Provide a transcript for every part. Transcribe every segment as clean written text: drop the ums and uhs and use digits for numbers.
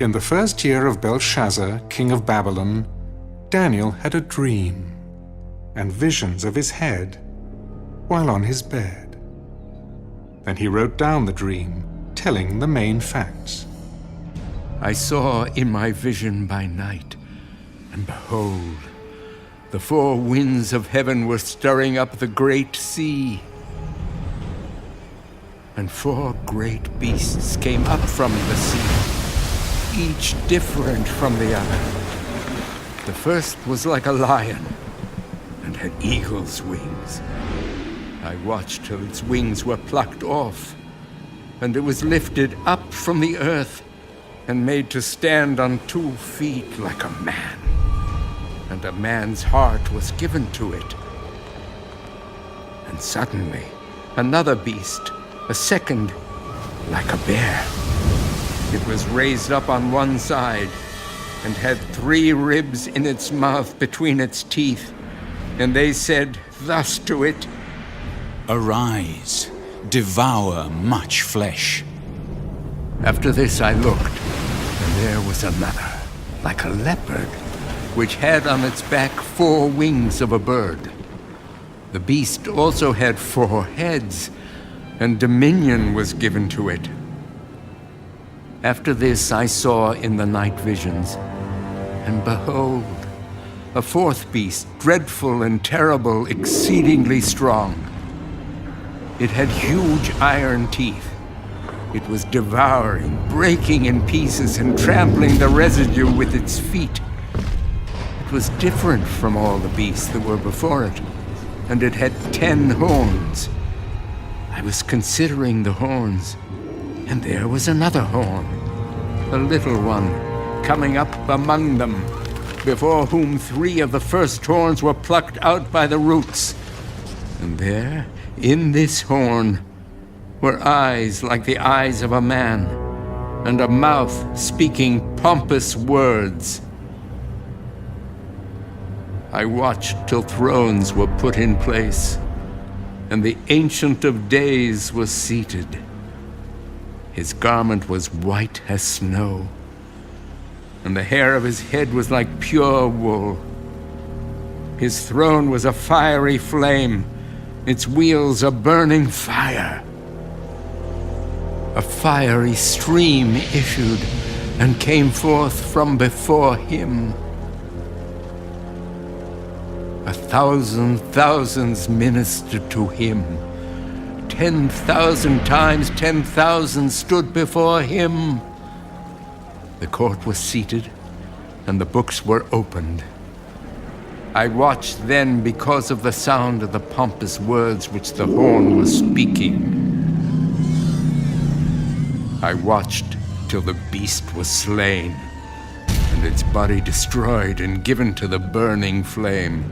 In the first year of Belshazzar, king of Babylon, Daniel had a dream and visions of his head while on his bed. Then he wrote down the dream, telling the main facts. I saw in my vision by night, and behold, the four winds of heaven were stirring up the great sea. And four great beasts came up from the sea, each different from the other. The first was like a lion, and had eagle's wings. I watched till its wings were plucked off, and it was lifted up from the earth, and made to stand on 2 feet like a man. And a man's heart was given to it. And suddenly, another beast, a second, like a bear. It was raised up on one side, and had 3 ribs in its mouth between its teeth. And they said thus to it, Arise, devour much flesh. After this I looked, and there was another, like a leopard, which had on its back 4 wings of a bird. The beast also had 4 heads, and dominion was given to it. After this I saw in the night visions, and behold, a 4th beast, dreadful and terrible, exceedingly strong. It had huge iron teeth. It was devouring, breaking in pieces, and trampling the residue with its feet. It was different from all the beasts that were before it, and it had 10 horns. I was considering the horns, and there was another horn, a little one, coming up among them, before whom 3 of the first horns were plucked out by the roots. And there, in this horn, were eyes like the eyes of a man, and a mouth speaking pompous words. I watched till thrones were put in place, and the Ancient of Days was seated. His garment was white as snow, and the hair of his head was like pure wool. His throne was a fiery flame, its wheels a burning fire. A fiery stream issued and came forth from before him. 1,000 thousands ministered to him. 10,000 times 10,000 stood before him. The court was seated, and the books were opened. I watched then because of the sound of the pompous words which the horn was speaking. I watched till the beast was slain, and its body destroyed and given to the burning flame.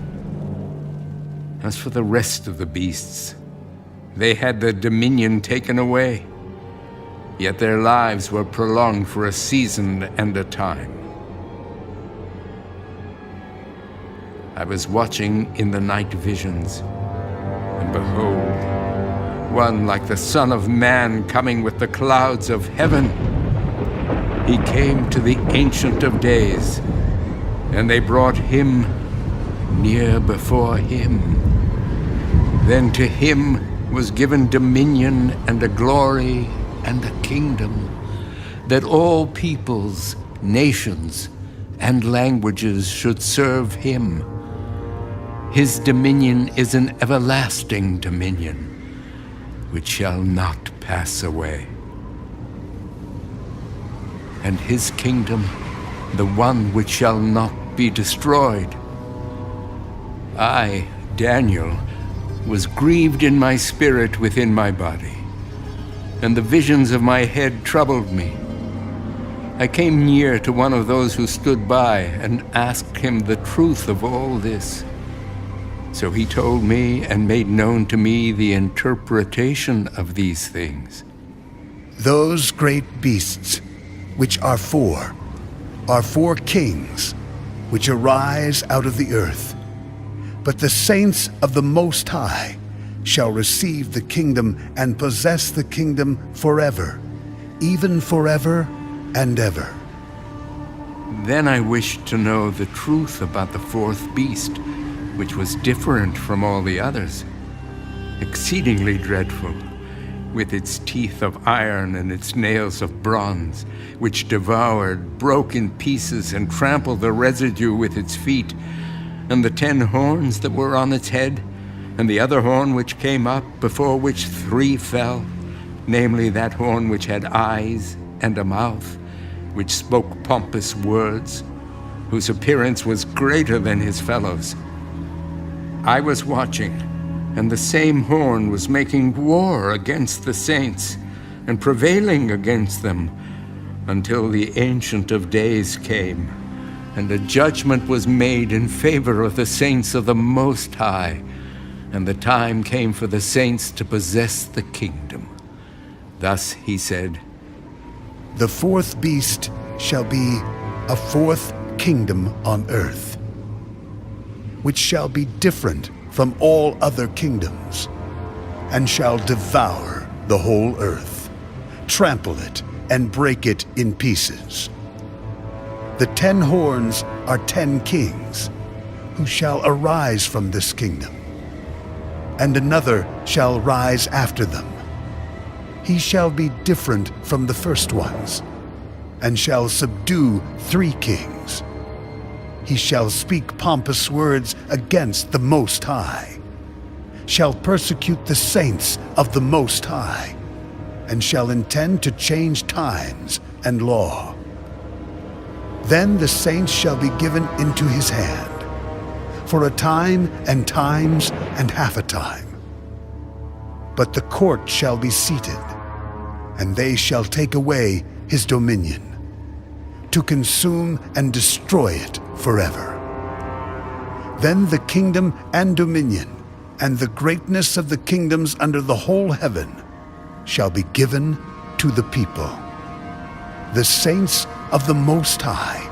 As for the rest of the beasts, they had their dominion taken away, yet their lives were prolonged for a season and a time. I was watching in the night visions, and behold, one like the Son of Man coming with the clouds of heaven. He came to the Ancient of Days, and they brought him near before him. Then to him was given dominion and a glory and a kingdom, that all peoples, nations, and languages should serve him. His dominion is an everlasting dominion, which shall not pass away. And his kingdom, the one which shall not be destroyed. I, Daniel, was grieved in my spirit within my body, and the visions of my head troubled me. I came near to one of those who stood by and asked him the truth of all this. So he told me and made known to me the interpretation of these things. Those great beasts, which are 4 kings, which arise out of the earth. But the saints of the Most High shall receive the kingdom and possess the kingdom forever, even forever and ever. Then I wished to know the truth about the fourth beast, which was different from all the others, exceedingly dreadful, with its teeth of iron and its nails of bronze, which devoured, broke in pieces, and trampled the residue with its feet, and the 10 horns that were on its head, and the other horn which came up, before which 3 fell, namely that horn which had eyes and a mouth, which spoke pompous words, whose appearance was greater than his fellows. I was watching, and the same horn was making war against the saints, and prevailing against them, until the Ancient of Days came, and a judgment was made in favor of the saints of the Most High, and the time came for the saints to possess the kingdom. Thus he said, The fourth beast shall be a fourth kingdom on earth, which shall be different from all other kingdoms, and shall devour the whole earth, trample it, and break it in pieces. The 10 horns are 10 kings, who shall arise from this kingdom, and another shall rise after them. He shall be different from the first ones, and shall subdue 3 kings. He shall speak pompous words against the Most High, shall persecute the saints of the Most High, and shall intend to change times and law. Then the saints shall be given into his hand, for a time and times and half a time. But the court shall be seated, and they shall take away his dominion, to consume and destroy it forever. Then the kingdom and dominion, and the greatness of the kingdoms under the whole heaven, shall be given to the people, the saints of the Most High.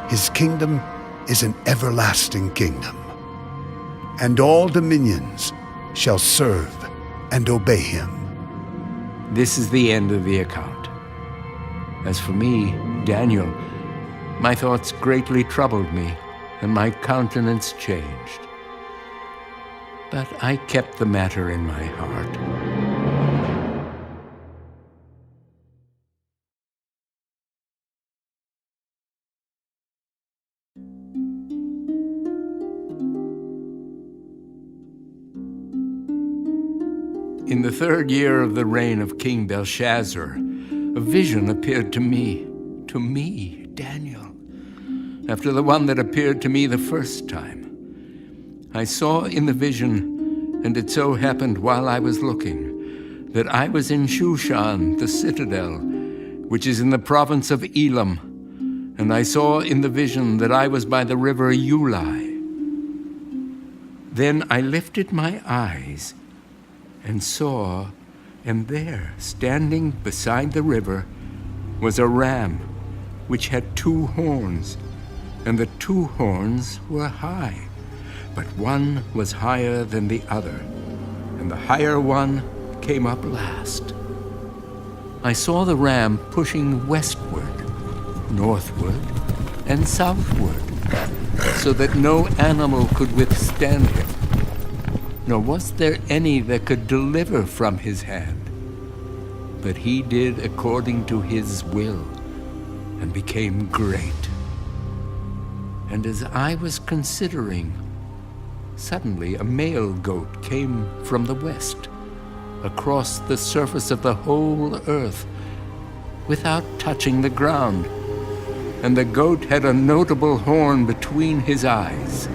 His kingdom is an everlasting kingdom, and all dominions shall serve and obey him. This is the end of the account. As for me, Daniel, my thoughts greatly troubled me, and my countenance changed. But I kept the matter in my heart. In the 3rd year of the reign of King Belshazzar, a vision appeared to me, Daniel, after the one that appeared to me the first time. I saw in the vision, and it so happened while I was looking, that I was in Shushan, the citadel, which is in the province of Elam, and I saw in the vision that I was by the river Ulai. Then I lifted my eyes and saw, and there, standing beside the river, was a ram which had 2 horns, and the 2 horns were high, but one was higher than the other, and the higher one came up last. I saw the ram pushing westward, northward, and southward, so that no animal could withstand him, nor was there any that could deliver from his hand. But he did according to his will, and became great. And as I was considering, suddenly a male goat came from the west, across the surface of the whole earth, without touching the ground, and the goat had a notable horn between his eyes.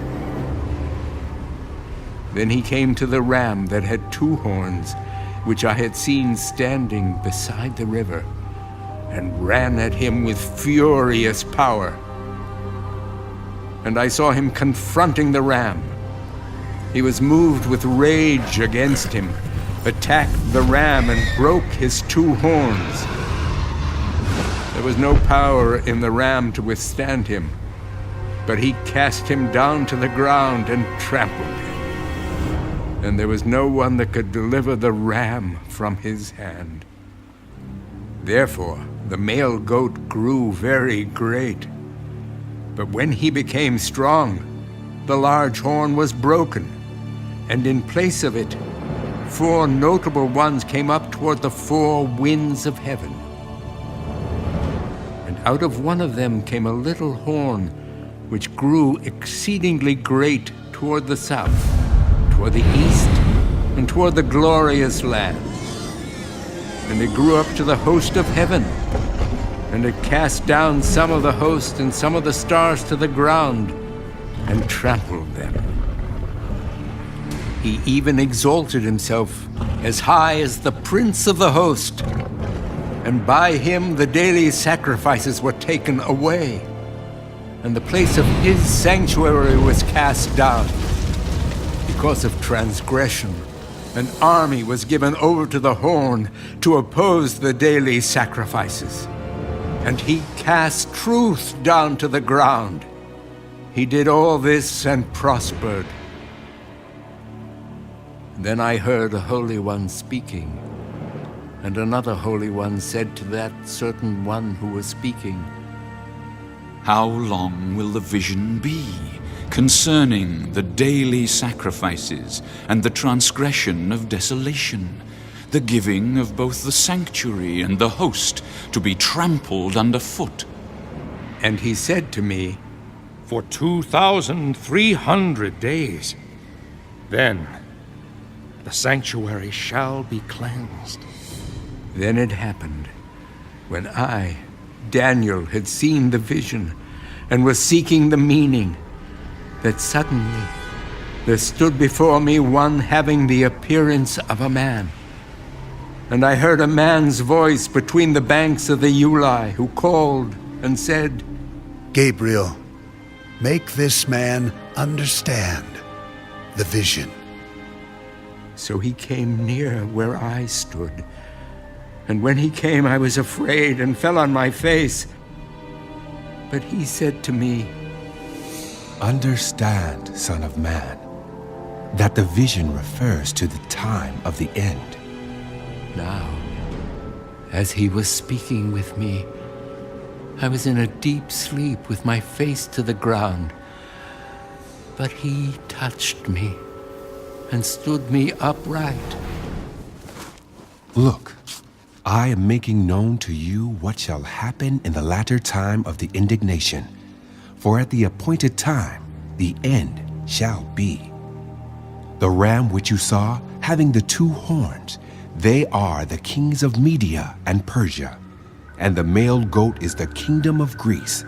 Then he came to the ram that had 2 horns, which I had seen standing beside the river, and ran at him with furious power. And I saw him confronting the ram. He was moved with rage against him, attacked the ram, and broke his 2 horns. There was no power in the ram to withstand him, but he cast him down to the ground and trampled him. And there was no one that could deliver the ram from his hand. Therefore, the male goat grew very great. But when he became strong, the large horn was broken, and in place of it, 4 notable ones came up toward the 4 winds of heaven. And out of one of them came a little horn, which grew exceedingly great toward the south, toward the east, and toward the glorious land. And it grew up to the host of heaven, and it cast down some of the host and some of the stars to the ground, and trampled them. He even exalted himself as high as the prince of the host, and by him the daily sacrifices were taken away, and the place of his sanctuary was cast down. Because of transgression, an army was given over to the horn to oppose the daily sacrifices. And he cast truth down to the ground. He did all this and prospered. Then I heard a Holy One speaking, and another Holy One said to that certain one who was speaking, How long will the vision be concerning the daily sacrifices and the transgression of desolation, the giving of both the sanctuary and the host to be trampled underfoot? And he said to me, For 2,300 days. Then the sanctuary shall be cleansed. Then it happened, when I, Daniel, had seen the vision and was seeking the meaning, that suddenly there stood before me one having the appearance of a man. And I heard a man's voice between the banks of the Ulai, who called and said, Gabriel, make this man understand the vision. So he came near where I stood. And when he came, I was afraid and fell on my face. But he said to me, Understand, Son of Man, that the vision refers to the time of the end. Now, as he was speaking with me, I was in a deep sleep with my face to the ground. But he touched me and stood me upright. Look, I am making known to you what shall happen in the latter time of the indignation. For at the appointed time, the end shall be. The ram which you saw, having the 2 horns, they are the kings of Media and Persia, and the male goat is the kingdom of Greece.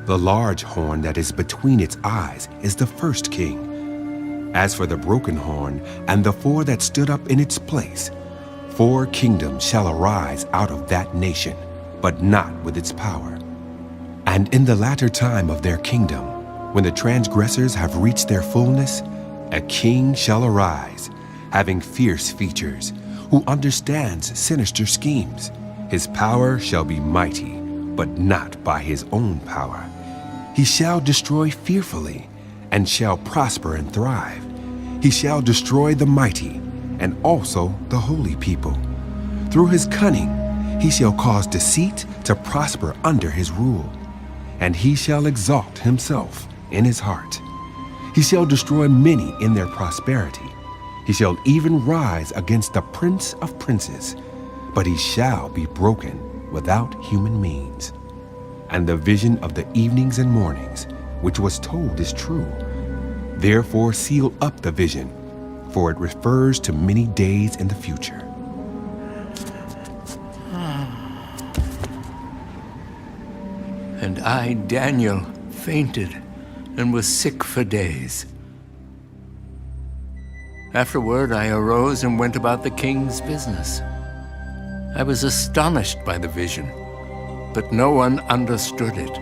The large horn that is between its eyes is the first king. As for the broken horn and the 4 that stood up in its place, 4 kingdoms shall arise out of that nation, but not with its power. And in the latter time of their kingdom, when the transgressors have reached their fullness, a king shall arise, having fierce features, who understands sinister schemes. His power shall be mighty, but not by his own power. He shall destroy fearfully, and shall prosper and thrive. He shall destroy the mighty, and also the holy people. Through his cunning, he shall cause deceit to prosper under his rule, and he shall exalt himself in his heart. He shall destroy many in their prosperity. He shall even rise against the prince of princes, but he shall be broken without human means. And the vision of the evenings and mornings, which was told, is true. Therefore seal up the vision, for it refers to many days in the future. And I, Daniel, fainted and was sick for days. Afterward, I arose and went about the king's business. I was astonished by the vision, but no one understood it.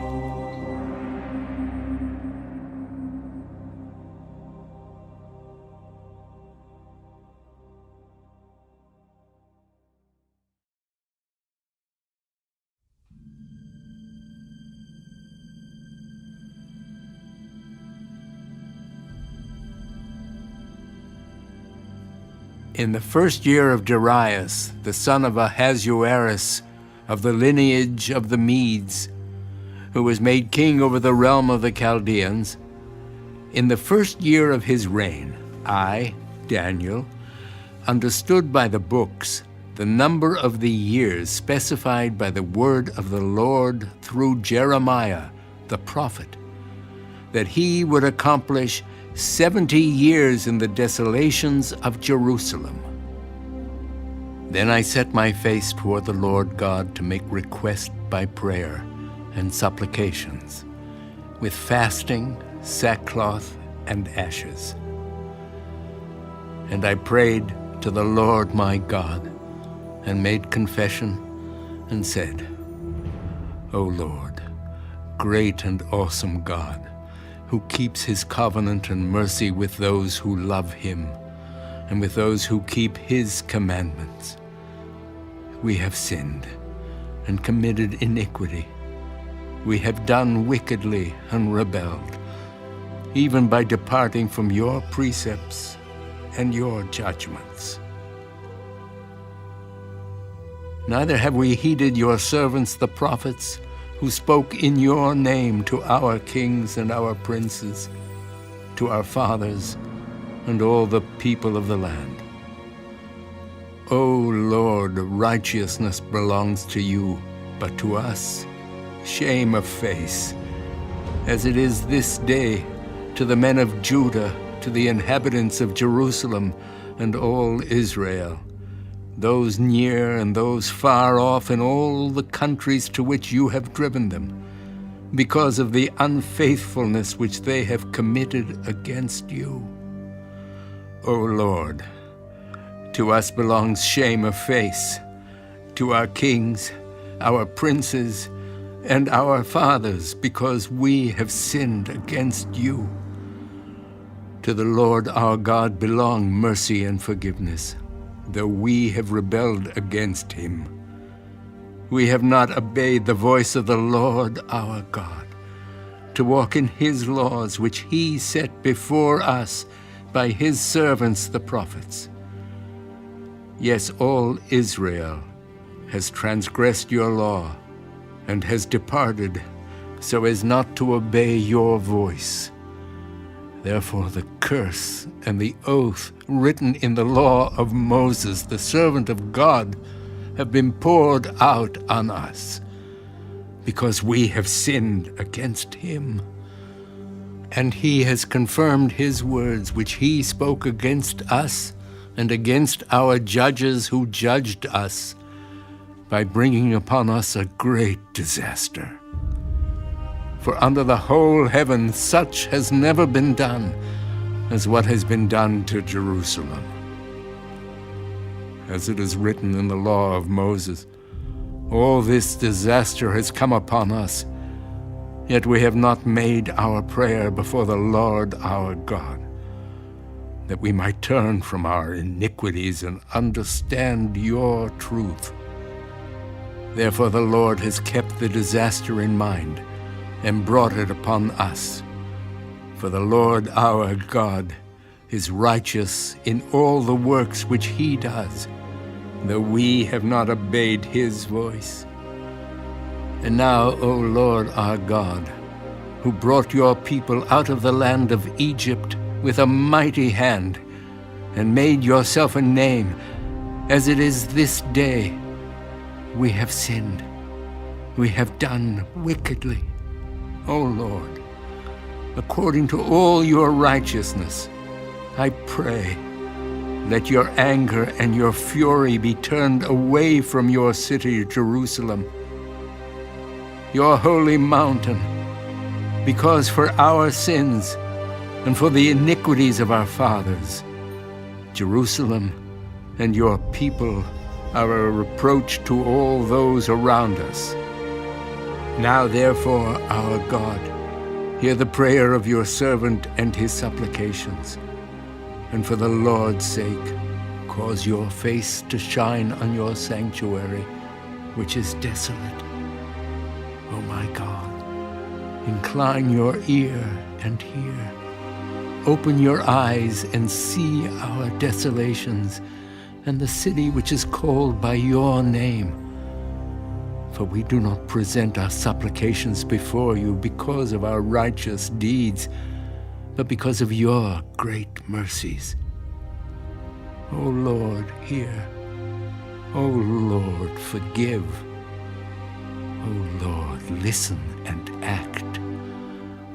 In the first year of Darius, the son of Ahasuerus, of the lineage of the Medes, who was made king over the realm of the Chaldeans, in the first year of his reign, I, Daniel, understood by the books the number of the years specified by the word of the Lord through Jeremiah, the prophet, that he would accomplish 70 years in the desolations of Jerusalem. Then I set my face toward the Lord God to make request by prayer and supplications, with fasting, sackcloth, and ashes. And I prayed to the Lord my God, and made confession, and said, O Lord, great and awesome God, who keeps his covenant and mercy with those who love him, and with those who keep his commandments. We have sinned and committed iniquity. We have done wickedly and rebelled, even by departing from your precepts and your judgments. Neither have we heeded your servants the prophets, who spoke in your name to our kings and our princes, to our fathers and all the people of the land. O Lord, righteousness belongs to you, but to us shame of face, as it is this day to the men of Judah, to the inhabitants of Jerusalem and all Israel, those near and those far off in all the countries to which you have driven them, because of the unfaithfulness which they have committed against you. O Lord, to us belongs shame of face, to our kings, our princes, and our fathers, because we have sinned against you. To the Lord our God belong mercy and forgiveness, though we have rebelled against him. We have not obeyed the voice of the Lord our God, to walk in his laws which he set before us by his servants the prophets. Yes, all Israel has transgressed your law and has departed so as not to obey your voice. Therefore the curse and the oath written in the law of Moses, the servant of God, have been poured out on us, because we have sinned against him. And he has confirmed his words which he spoke against us and against our judges who judged us, by bringing upon us a great disaster. For under the whole heaven such has never been done as what has been done to Jerusalem. As it is written in the law of Moses, all this disaster has come upon us, yet we have not made our prayer before the Lord our God, that we might turn from our iniquities and understand your truth. Therefore the Lord has kept the disaster in mind and brought it upon us. For the Lord our God is righteous in all the works which he does, though we have not obeyed his voice. And now, O Lord our God, who brought your people out of the land of Egypt with a mighty hand, and made yourself a name, as it is this day, we have sinned, we have done wickedly. O Lord, according to all your righteousness, I pray, let your anger and your fury be turned away from your city, Jerusalem, your holy mountain, because for our sins and for the iniquities of our fathers, Jerusalem and your people are a reproach to all those around us. Now therefore, our God, hear the prayer of your servant and his supplications, and for the Lord's sake, cause your face to shine on your sanctuary, which is desolate. O my God, incline your ear and hear. Open your eyes and see our desolations, and the city which is called by your name. For we do not present our supplications before you because of our righteous deeds, but because of your great mercies. O Lord, hear. O Lord, forgive. O Lord, listen and act.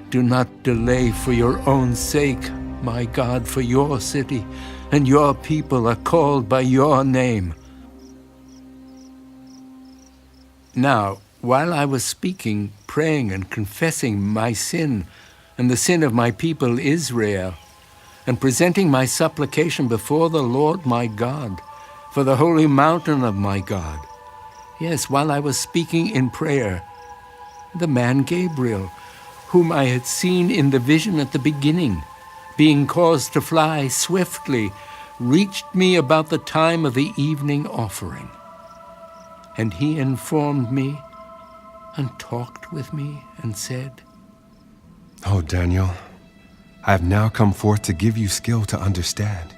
Do not delay for your own sake, my God, for your city and your people are called by your name. Now, while I was speaking, praying, and confessing my sin and the sin of my people Israel, and presenting my supplication before the Lord my God, for the holy mountain of my God, yes, while I was speaking in prayer, the man Gabriel, whom I had seen in the vision at the beginning, being caused to fly swiftly, reached me about the time of the evening offering. And he informed me and talked with me and said, "Oh, Daniel, I have now come forth to give you skill to understand.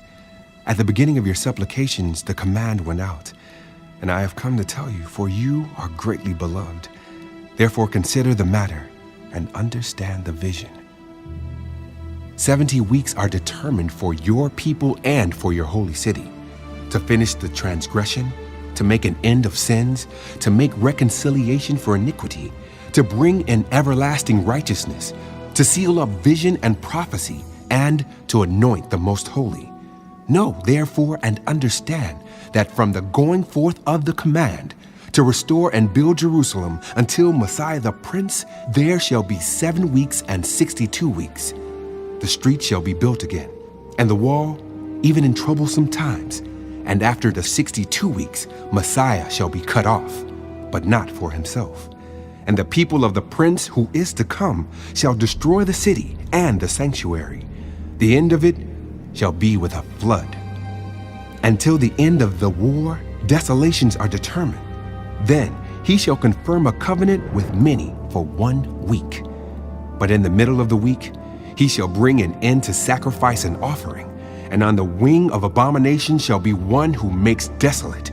At the beginning of your supplications, the command went out, and I have come to tell you, for you are greatly beloved. Therefore consider the matter and understand the vision. 70 weeks are determined for your people and for your holy city, to finish the transgression, to make an end of sins, to make reconciliation for iniquity, to bring in everlasting righteousness, to seal up vision and prophecy, and to anoint the most holy. Know, therefore, and understand that from the going forth of the command to restore and build Jerusalem until Messiah the Prince, there shall be 7 weeks and 62 weeks. The street shall be built again, and the wall, even in troublesome times. And after the 62 weeks, Messiah shall be cut off, but not for himself. And the people of the Prince who is to come shall destroy the city and the sanctuary. The end of it shall be with a flood. Until the end of the war, desolations are determined. Then he shall confirm a covenant with many for 1 week. But in the middle of the week, he shall bring an end to sacrifice and offering. And on the wing of abomination shall be one who makes desolate,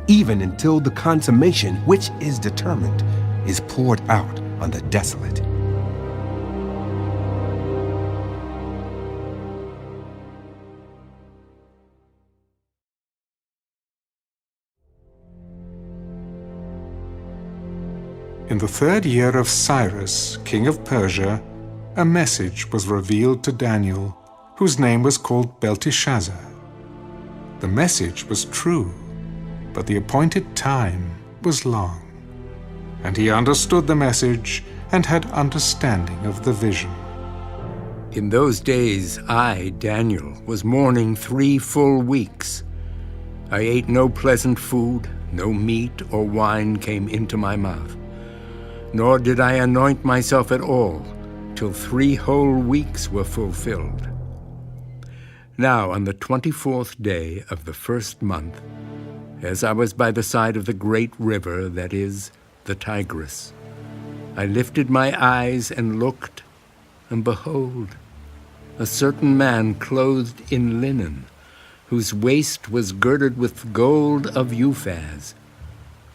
even until the consummation which is determined is poured out on the desolate. In the 3rd year of Cyrus, king of Persia, a message was revealed to Daniel, whose name was called Belteshazzar. The message was true, but the appointed time was long. And he understood the message and had understanding of the vision. In those days, I, Daniel, was mourning 3 full weeks. I ate no pleasant food, no meat or wine came into my mouth, nor did I anoint myself at all till 3 whole weeks were fulfilled. Now, on the 24th day of the 1st month, as I was by the side of the great river, that is, the Tigris, I lifted my eyes and looked, and behold, a certain man clothed in linen, whose waist was girded with gold of Uphaz.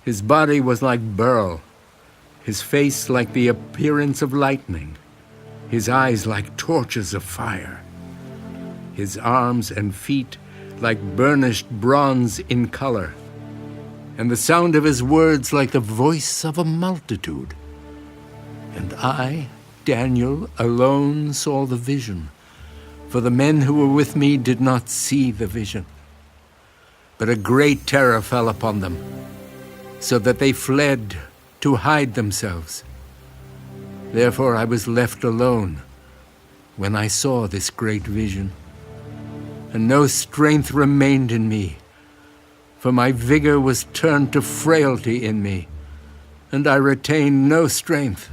His body was like beryl, his face like the appearance of lightning, his eyes like torches of fire, his arms and feet like burnished bronze in color, and the sound of his words like the voice of a multitude. And I, Daniel, alone saw the vision, for the men who were with me did not see the vision. But a great terror fell upon them, so that they fled to hide themselves. Therefore I was left alone when I saw this great vision, and no strength remained in me, for my vigor was turned to frailty in me, and I retained no strength.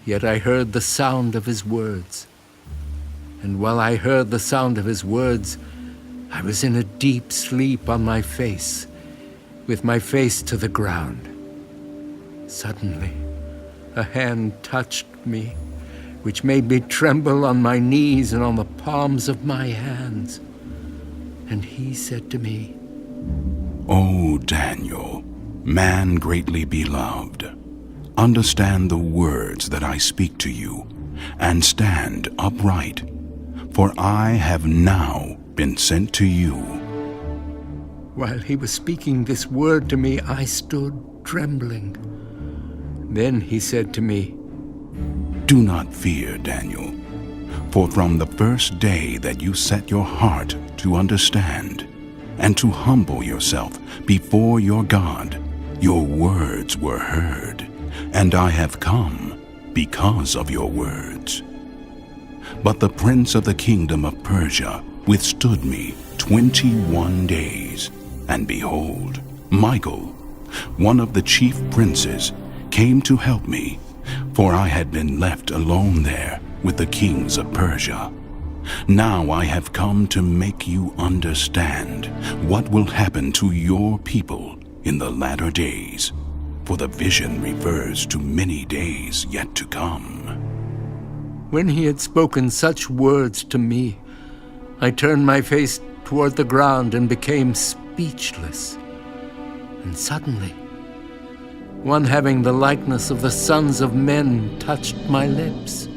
Yet I heard the sound of his words, and while I heard the sound of his words, I was in a deep sleep on my face, with my face to the ground. Suddenly, a hand touched me, which made me tremble on my knees and on the palms of my hands. And he said to me, O Daniel, Man greatly beloved, understand the words that I speak to you, and stand upright, for I have now been sent to you. While he was speaking this word to me, I stood trembling. Then he said to me, Do not fear, Daniel, for from the first day that you set your heart to understand and to humble yourself before your God, your words were heard, and I have come because of your words. But the prince of the kingdom of Persia withstood me 21 days, and behold, Michael, one of the chief princes, came to help me, for I had been left alone there with the kings of Persia. Now I have come to make you understand what will happen to your people in the latter days, for the vision refers to many days yet to come. When he had spoken such words to me, I turned my face toward the ground and became speechless. And suddenly, one having the likeness of the sons of men touched my lips.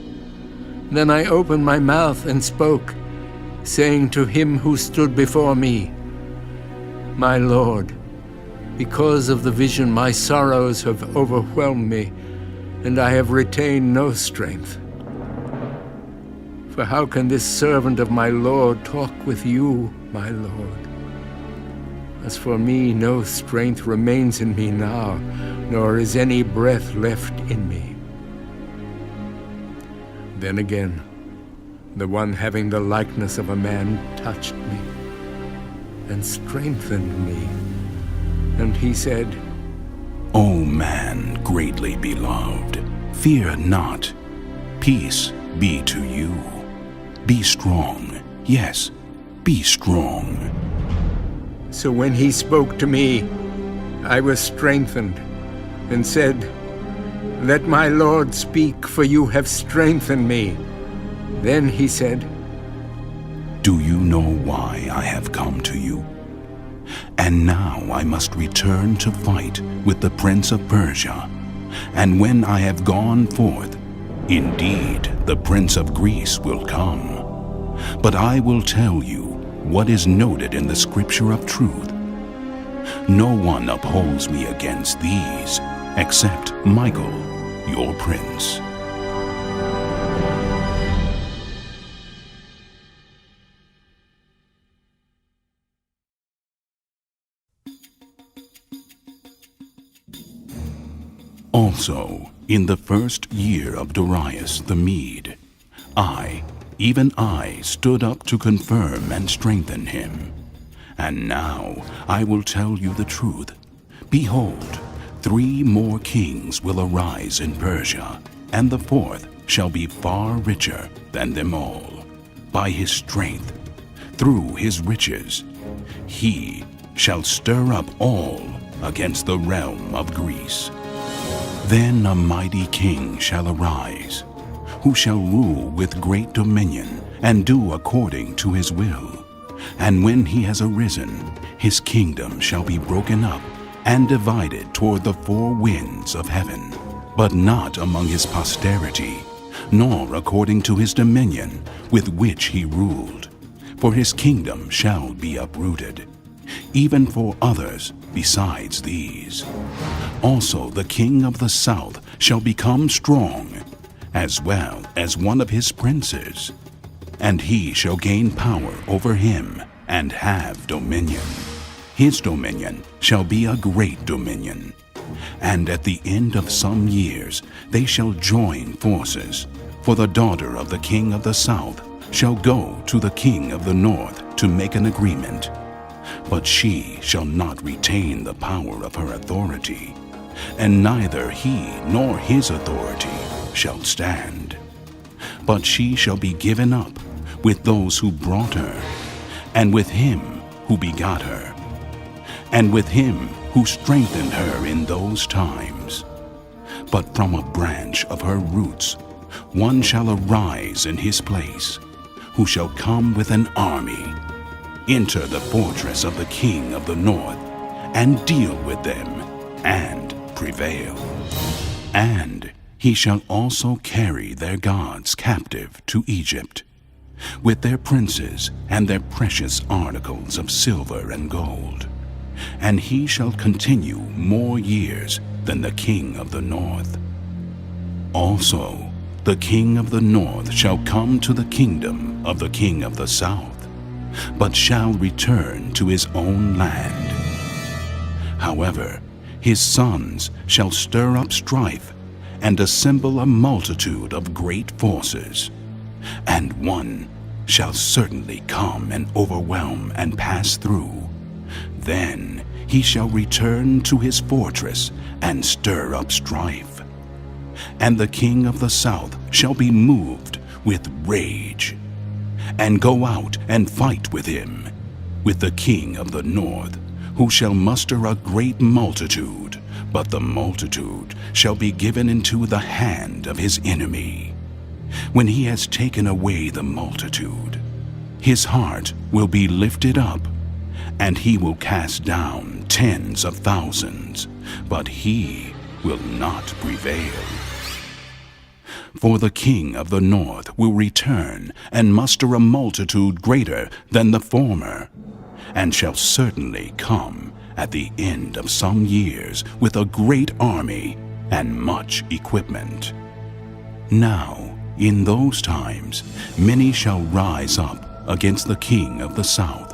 Then I opened my mouth and spoke, saying to him who stood before me, My Lord, because of the vision my sorrows have overwhelmed me, and I have retained no strength. For how can this servant of my Lord talk with you, my Lord? As for me, no strength remains in me now, nor is any breath left in me. Then again, the one having the likeness of a man touched me and strengthened me. And he said, O man greatly beloved, fear not. Peace be to you. Be strong. Yes, be strong. So when he spoke to me, I was strengthened and said, Let my Lord speak, for you have strengthened me. Then he said, Do you know why I have come to you? And now I must return to fight with the prince of Persia. And when I have gone forth, indeed the prince of Greece will come. But I will tell you what is noted in the scripture of truth. No one upholds me against these, except Michael, your prince. Also, in the first year of Darius the Mede, even I, stood up to confirm and strengthen him. And now I will tell you the truth. Behold, 3 more kings will arise in Persia, and the 4th shall be far richer than them all. By his strength, through his riches, he shall stir up all against the realm of Greece. Then a mighty king shall arise, who shall rule with great dominion and do according to his will. And when he has arisen, his kingdom shall be broken up and divided toward the 4 winds of heaven, but not among his posterity, nor according to his dominion with which he ruled. For his kingdom shall be uprooted, even for others besides these. Also the king of the south shall become strong, as well as one of his princes, and he shall gain power over him and have dominion. His dominion shall be a great dominion, and at the end of some years they shall join forces, for the daughter of the king of the south shall go to the king of the north to make an agreement. But she shall not retain the power of her authority, and neither he nor his authority shall stand. But she shall be given up with those who brought her, and with him who begot her, and with him who strengthened her in those times. But from a branch of her roots one shall arise in his place, who shall come with an army, enter the fortress of the king of the north, and deal with them, and prevail. And he shall also carry their gods captive to Egypt, with their princes and their precious articles of silver and gold. And he shall continue more years than the king of the north. Also, the king of the north shall come to the kingdom of the king of the south, but shall return to his own land. However, his sons shall stir up strife and assemble a multitude of great forces, and one shall certainly come and overwhelm and pass through. Then he shall return to his fortress and stir up strife. And the king of the south shall be moved with rage, and go out and fight with him, with the king of the north, who shall muster a great multitude, but the multitude shall be given into the hand of his enemy. When he has taken away the multitude, his heart will be lifted up, and he will cast down tens of thousands, but he will not prevail. For the king of the north will return and muster a multitude greater than the former, and shall certainly come at the end of some years with a great army and much equipment. Now, in those times, many shall rise up against the king of the south.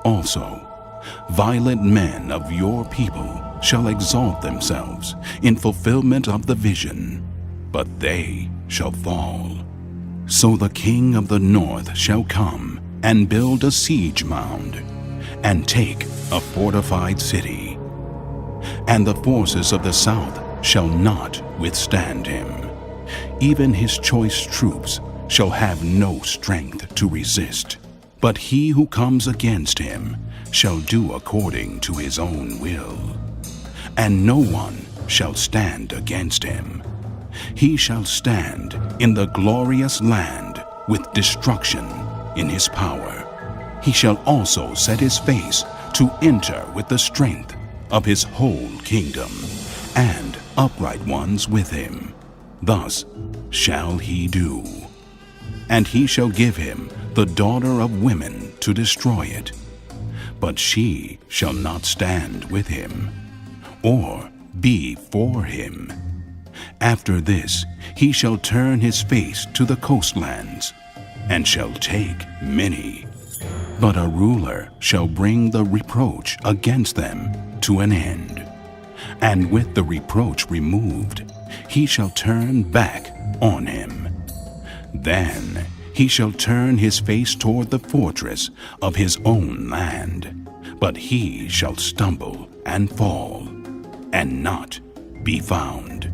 Also, violent men of your people shall exalt themselves in fulfillment of the vision, but they shall fall. So the king of the north shall come and build a siege mound, and take a fortified city. And the forces of the south shall not withstand him. Even his choice troops shall have no strength to resist. But he who comes against him shall do according to his own will. And no one shall stand against him. He shall stand in the glorious land with destruction in his power. He shall also set his face to enter with the strength of his whole kingdom, and upright ones with him. Thus shall he do. And he shall give him the daughter of women to destroy it. But she shall not stand with him, or be for him. After this he shall turn his face to the coastlands, and shall take many. But a ruler shall bring the reproach against them to an end. And with the reproach removed, he shall turn back on him. Then he shall turn his face toward the fortress of his own land, but he shall stumble and fall, and not be found.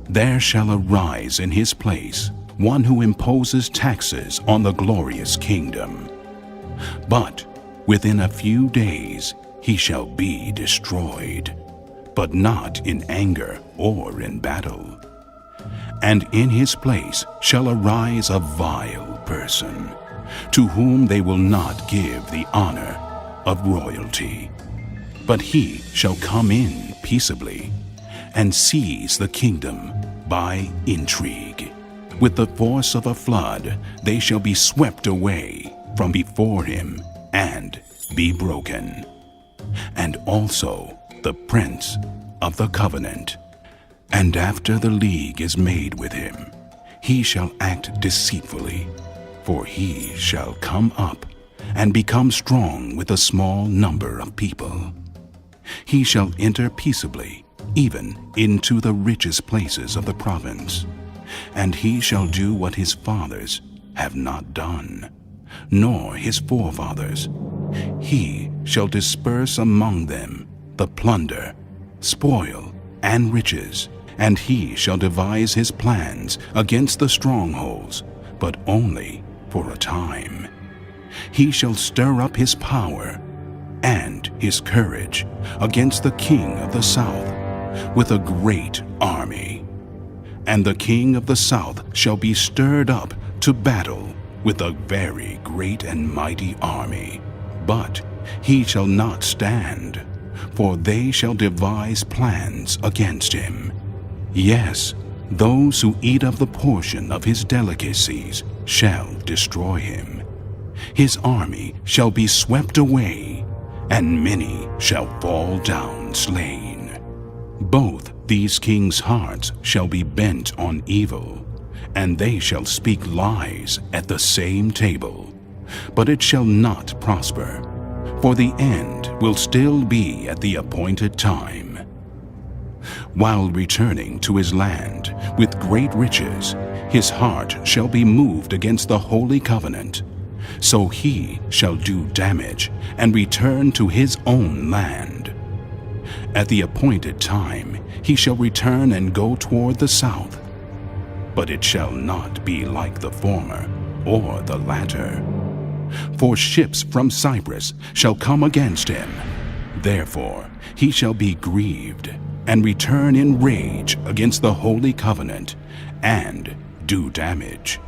There shall arise in his place one who imposes taxes on the glorious kingdom. But within a few days he shall be destroyed, but not in anger or in battle. And in his place shall arise a vile person, to whom they will not give the honor of royalty. But he shall come in peaceably, and seize the kingdom by intrigue. With the force of a flood they shall be swept away from before him and be broken. And also the prince of the covenant. And after the league is made with him, he shall act deceitfully, for he shall come up and become strong with a small number of people. He shall enter peaceably, even into the richest places of the province, and he shall do what his fathers have not done, nor his forefathers. He shall disperse among them the plunder, spoil, and riches, and he shall devise his plans against the strongholds, but only for a time. He shall stir up his power and his courage against the king of the south with a great army. And the king of the south shall be stirred up to battle with a very great and mighty army. But he shall not stand, for they shall devise plans against him. Yes, those who eat of the portion of his delicacies shall destroy him. His army shall be swept away, and many shall fall down slain. Both these kings' hearts shall be bent on evil, and they shall speak lies at the same table. But it shall not prosper, for the end will still be at the appointed time. While returning to his land with great riches, his heart shall be moved against the holy covenant. So he shall do damage and return to his own land. At the appointed time he shall return and go toward the south. But it shall not be like the former or the latter. For ships from Cyprus shall come against him. Therefore he shall be grieved, and return in rage against the holy covenant, and do damage.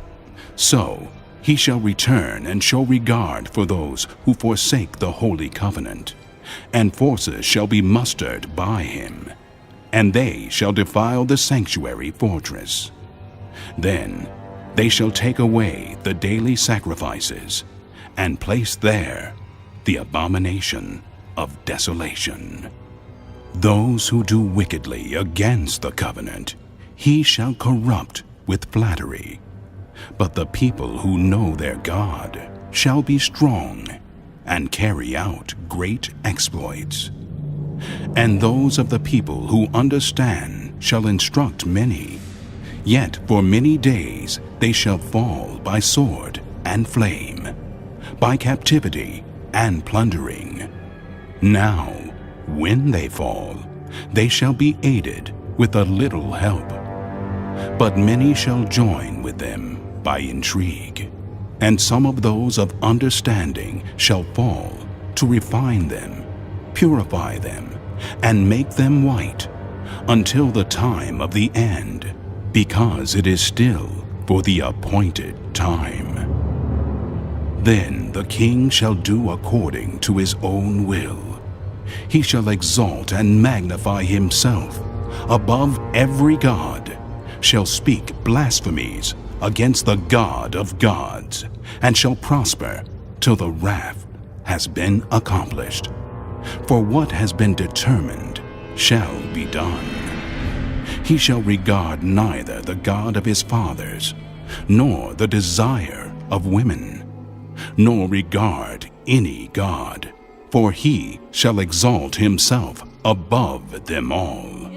So he shall return and show regard for those who forsake the holy covenant, and forces shall be mustered by him, and they shall defile the sanctuary fortress. Then they shall take away the daily sacrifices, and place there the abomination of desolation. Those who do wickedly against the covenant, he shall corrupt with flattery. But the people who know their God shall be strong and carry out great exploits. And those of the people who understand shall instruct many. Yet for many days they shall fall by sword and flame, by captivity and plundering. Now, when they fall, they shall be aided with a little help. But many shall join with them by intrigue, and some of those of understanding shall fall to refine them, purify them, and make them white, until the time of the end, because it is still for the appointed time. Then the king shall do according to his own will. He shall exalt and magnify himself above every god, shall speak blasphemies against the God of gods, and shall prosper till the wrath has been accomplished. For what has been determined shall be done. He shall regard neither the God of his fathers, nor the desire of women, nor regard any god, for he shall exalt himself above them all.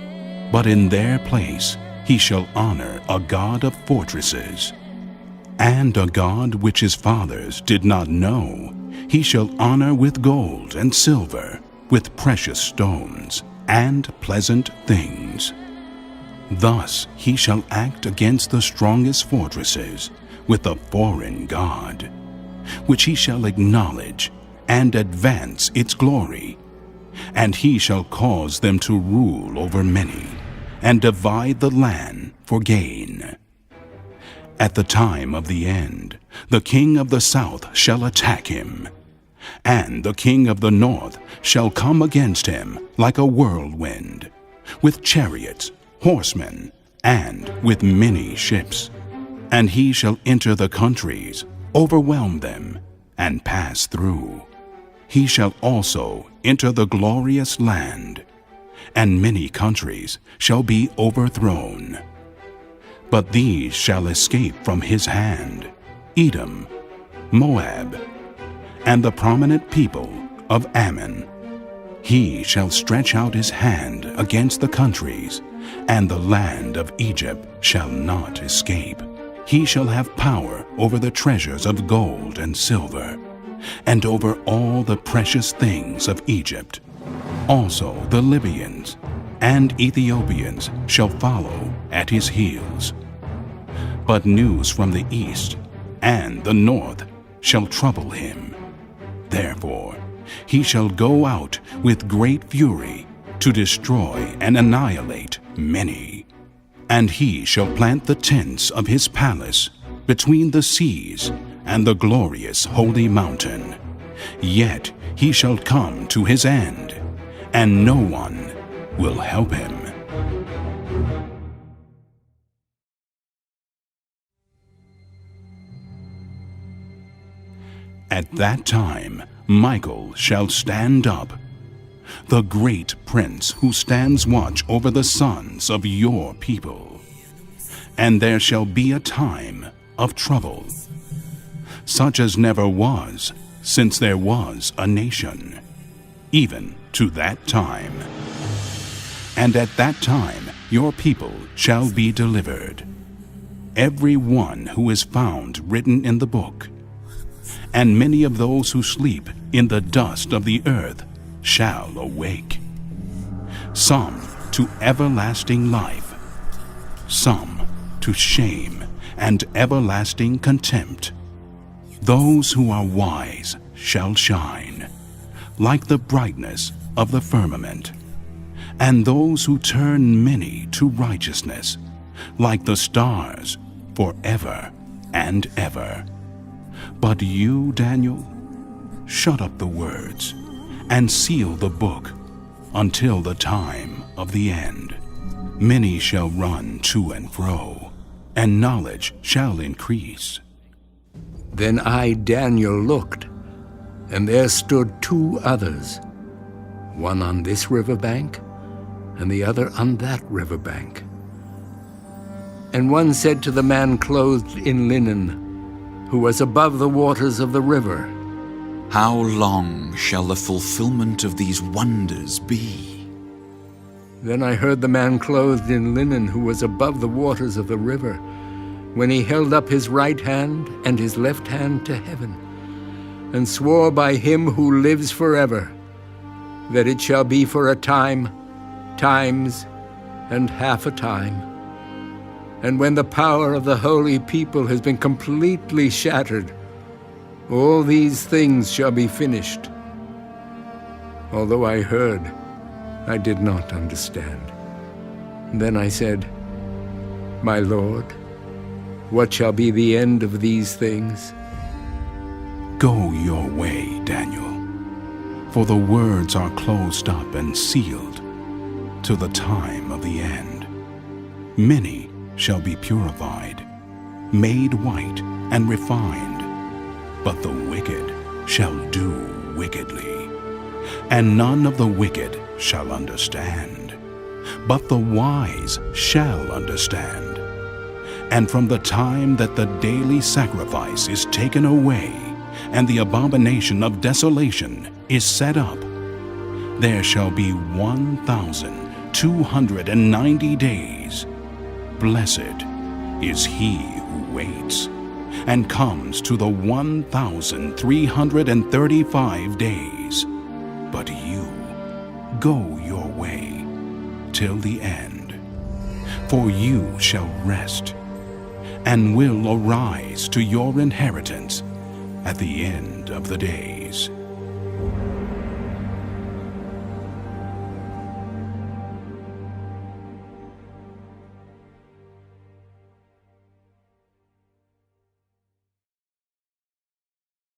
But in their place he shall honor a God of fortresses, and a God which his fathers did not know he shall honor with gold and silver, with precious stones and pleasant things. Thus he shall act against the strongest fortresses with a foreign god, which he shall acknowledge and advance its glory, and he shall cause them to rule over many, and divide the land for gain. At the time of the end, the king of the south shall attack him, and the king of the north shall come against him like a whirlwind, with chariots, horsemen, and with many ships. And he shall enter the countries, overwhelm them, and pass through. He shall also enter the glorious land, and many countries shall be overthrown. But these shall escape from his hand: Edom, Moab, and the prominent people of Ammon. He shall stretch out his hand against the countries, and the land of Egypt shall not escape. He shall have power over the treasures of gold and silver, and over all the precious things of Egypt. Also the Libyans and Ethiopians shall follow at his heels. But news from the east and the north shall trouble him. Therefore he shall go out with great fury to destroy and annihilate many. And he shall plant the tents of his palace between the seas and the glorious holy mountain. Yet he shall come to his end, and no one will help him. At that time, Michael shall stand up, the great prince who stands watch over the sons of your people. And there shall be a time of trouble, such as never was since there was a nation, even to that time. And at that time your people shall be delivered, every one who is found written in the book. And many of those who sleep in the dust of the earth shall awake, some to everlasting life, some to shame and everlasting contempt. Those who are wise shall shine like the brightness of the firmament, and those who turn many to righteousness like the stars forever and ever. But you, Daniel, shut up the words and seal the book until the time of the end. Many shall run to and fro, and knowledge shall increase. Then I, Daniel, looked, and there stood two others, one on this riverbank, and the other on that riverbank. And one said to the man clothed in linen, who was above the waters of the river, How long shall the fulfillment of these wonders be? Then I heard the man clothed in linen, who was above the waters of the river, when he held up his right hand and his left hand to heaven, and swore by him who lives forever, that it shall be for a time, times, and half a time. And when the power of the holy people has been completely shattered, all these things shall be finished. Although I heard, I did not understand. Then I said, My Lord, what shall be the end of these things? Go your way, Daniel, for the words are closed up and sealed till the time of the end. Many shall be purified, made white and refined, but the wicked shall do wickedly. And none of the wicked shall understand, but the wise shall understand. And from the time that the daily sacrifice is taken away, and the abomination of desolation is set up, there shall be 1,290 days. Blessed is he who waits, and comes to the 1,335 days. But you, go your way till the end, for you shall rest, and will arise to your inheritance at the end of the days.